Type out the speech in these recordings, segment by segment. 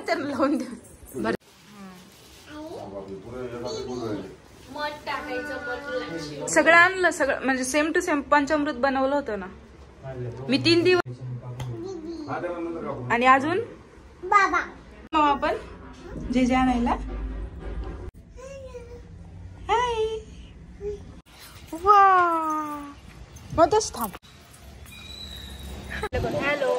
त्यांना लावून द्या. बरं सगळं आणलं, सगळं म्हणजे सेम टू सेम पंचामृत बनवलं होतं ना मी 3 दिवस. आणि अजून बाबा आपण जे आणायला. हाय वा मध्येच थांब. हॅलो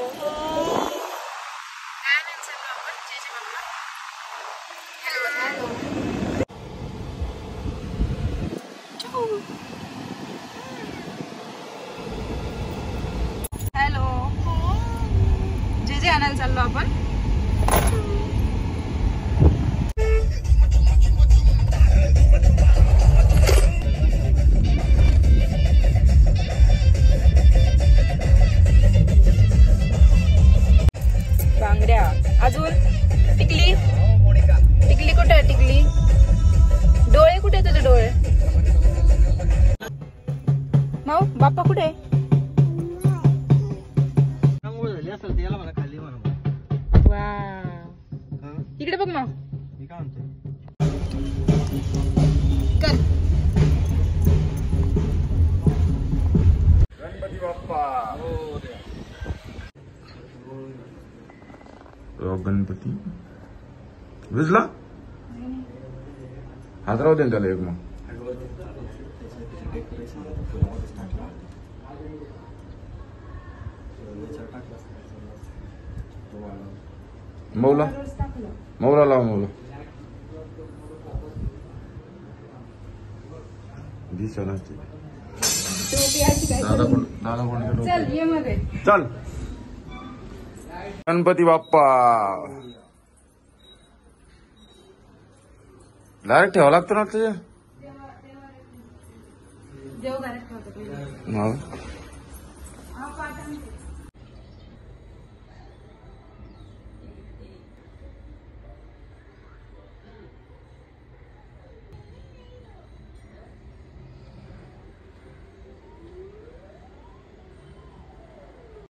हॅलो जे आणायला चाललो आपण. बांगड्या अजून टिकली. टिकली कुठे आहे? टिकली डोळे कुठे आहे तुझे? डोळे माऊ बाप्पा कुठे आहे? इकडे बघ माऊ. कर गणपती बाप्पा. गणपती विजला हात राहू दे त्याला एक. मग मौला मौला लाव. मौला दिसा दादा कोण चल. गणपती बाप्पा डायरेक्ट ठेवा लागतो ना तुझ्या.